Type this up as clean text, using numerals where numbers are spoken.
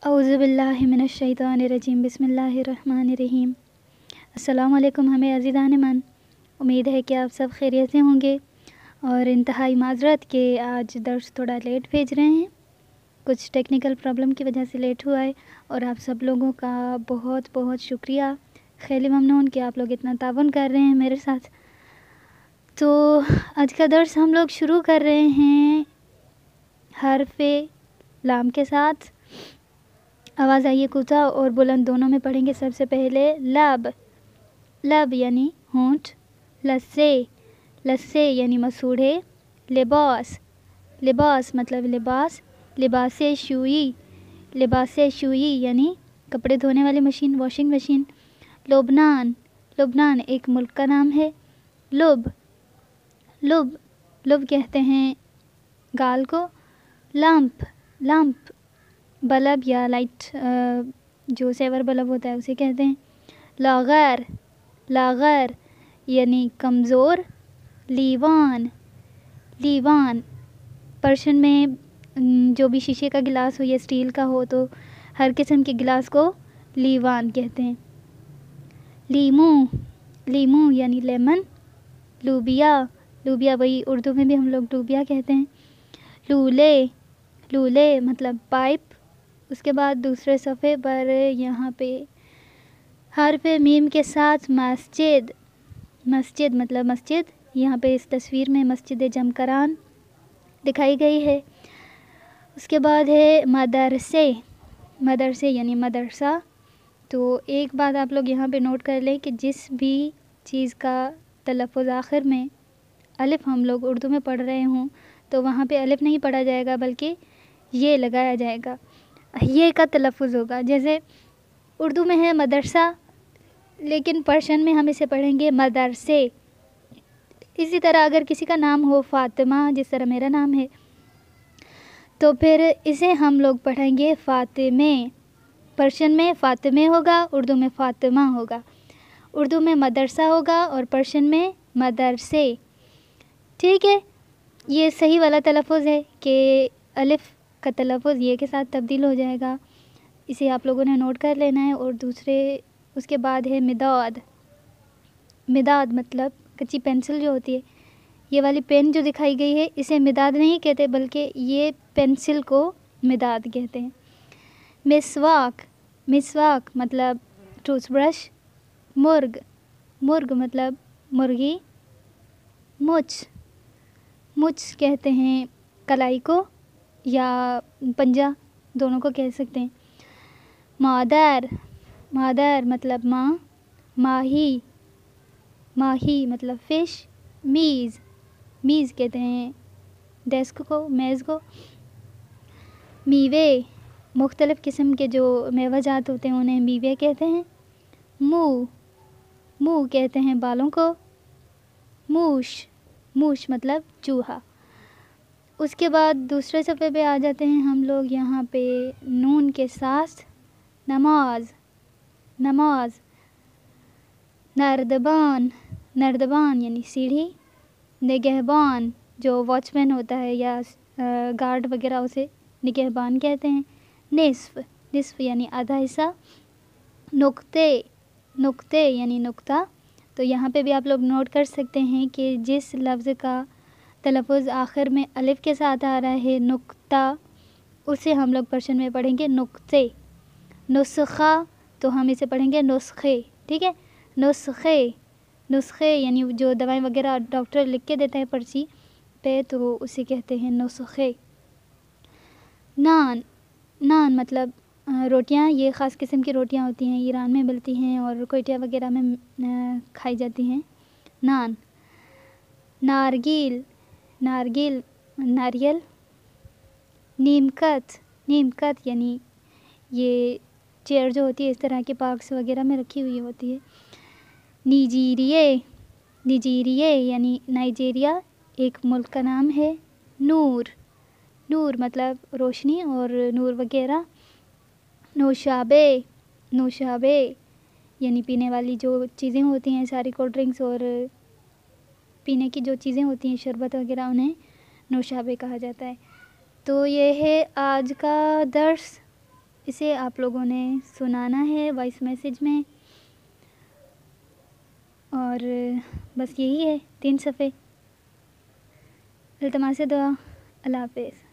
اعوذ باللہ من الشیطان الرجیم بسم اللہ الرحمن الرحیم۔ السلام علیکم ہمیں عزیزان من، امید ہے کہ آپ سب خیریت سے ہوں گے اور انتہائی معذرت کہ آج درس تھوڑا لیٹ بھیج رہے ہیں، کچھ ٹیکنیکل پرابلم کی وجہ سے لیٹ ہوا ہے، اور آپ سب لوگوں کا بہت بہت شکریہ، خیلی ممنون کہ آپ لوگ اتنا تعاون کر رہے ہیں میرے ساتھ۔ تو آج کا درس ہم لوگ شروع کر رہے ہیں حرف لام کے ساتھ۔ آواز آئیے کوتاہ اور بلند دونوں میں پڑھیں گے۔ سب سے پہلے لب، لب یعنی ہونٹ، لسے، لسے یعنی مسوڑھے، لباس، لباس مطلب لباس، لباس شوئی، لباس شوئی یعنی کپڑے دھونے والی مشین، واشنگ مشین۔ لبنان، لبنان ایک ملک کا نام ہے۔ لب، لب، لب کہتے ہیں گال کو۔ لمپ، لمپ بلب یا لائٹ جو سیور بلب ہوتا ہے اسے کہتے ہیں۔ لاغر، لاغر یعنی کمزور۔ لیوان، لیوان پرشن میں جو بھی شیشے کا گلاس ہو یا اسٹیل کا ہو تو ہر قسم کے گلاس کو لیوان کہتے ہیں۔ لیمو، لیمو یعنی لیمن۔ لوبیا، لوبیا وہی اردو میں بھی ہم لوگ لوبیا کہتے ہیں۔ لولے، لولے مطلب پائپ۔ اس کے بعد دوسرے صفحے پر یہاں پہ حرف میم کے ساتھ مسجد، مسجد مطلب مسجد۔ یہاں پہ اس تصویر میں مسجد جمکران دکھائی گئی ہے۔ اس کے بعد ہے مدرسے، مدرسے یعنی مدرسہ۔ تو ایک بات آپ لوگ یہاں پہ نوٹ کر لیں کہ جس بھی چیز کا تلفظ آخر میں الف ہم لوگ اردو میں پڑھ رہے ہوں تو وہاں پہ الف نہیں پڑھا جائے گا بلکہ یہ لگایا جائے گا، یہ کا تلفظ ہوگا۔ جیسے اردو میں ہے مدرسہ لیکن پرشن میں ہم اسے پڑھیں گے مدرسے۔ اسی طرح اگر کسی کا نام ہو فاطمہ، جس طرح میرا نام ہے، تو پھر اسے ہم لوگ پڑھیں گے فاطمے۔ پرشن میں فاطمے ہوگا، اردو میں فاطمہ ہوگا۔ اردو میں مدرسہ ہوگا اور پرشن میں مدرسے۔ ٹھیک ہے، یہ صحیح والا تلفظ ہے کہ الف کا تلفظ یہ کے ساتھ تبدیل ہو جائے گا، اسے آپ لوگوں نے نوٹ کر لینا ہے۔ اور دوسرے اس کے بعد ہے مداد، مداد مطلب کچی پینسل جو ہوتی ہے، یہ والی پین جو دکھائی گئی ہے اسے مداد نہیں کہتے بلکہ یہ پینسل کو مداد کہتے ہیں۔ مسواک، مسواک مطلب ٹوتھ برش۔ مرغ، مرغ مطلب مرغی۔ مچھ، مچھ کہتے ہیں کلائی کو یا پنجہ، دونوں کو کہہ سکتے ہیں۔ مادر، مادر مطلب ماں۔ ماہی، ماہی مطلب فش۔ میز، میز کہتے ہیں ڈیسک کو، میز کو۔ میوے، مختلف قسم کے جو میوہ جات ہوتے ہیں انہیں میوے کہتے ہیں۔ منہ، منہ کہتے ہیں بالوں کو۔ موش، موش مطلب چوہا۔ اس کے بعد دوسرے صفحے پہ آ جاتے ہیں ہم لوگ، یہاں پہ نون کے ساتھ نماز، نماز۔ نردبان، نردبان یعنی سیڑھی۔ نگہبان جو واچ مین ہوتا ہے یا گارڈ وغیرہ اسے نگہبان کہتے ہیں۔ نصف، نصف یعنی آدھا حصہ۔ نقطے، نقطے یعنی نقطہ۔ تو یہاں پہ بھی آپ لوگ نوٹ کر سکتے ہیں کہ جس لفظ کا تلفظ آخر میں الف کے ساتھ آ رہا ہے نقطہ، اسے ہم لوگ پرشن میں پڑھیں گے نقطے۔ نسخہ تو ہم اسے پڑھیں گے نسخے، ٹھیک ہے۔ نسخے، نسخے یعنی جو دوائیں وغیرہ ڈاکٹر لکھ کے دیتا ہے پرچی پہ تو اسے کہتے ہیں نسخے۔ نان، نان مطلب روٹیاں، یہ خاص قسم کی روٹیاں ہوتی ہیں، ایران میں ملتی ہیں اور کوئٹہ وغیرہ میں کھائی جاتی ہیں۔ نان۔ نارگیل، نارگیل ناریل۔ نیمکت، نیمکت یعنی یہ چیئر جو ہوتی ہے اس طرح کے پارکس وغیرہ میں رکھی ہوئی ہوتی ہے۔ نیجیریے، نیجیریے یعنی نائجیریا ایک ملک کا نام ہے۔ نور، نور مطلب روشنی اور نور وغیرہ۔ نوشابے، نوشابے یعنی پینے والی جو چیزیں ہوتی ہیں، ساری کولڈ ڈرنکس اور پینے کی جو چیزیں ہوتی ہیں شربت وغیرہ انہیں نوشابے کہا جاتا ہے۔ تو یہ ہے آج کا درس، اسے آپ لوگوں نے سنانا ہے وائس میسیج میں، اور بس یہی ہے 3 صفحے۔ التماس دعا، اللہ حافظ۔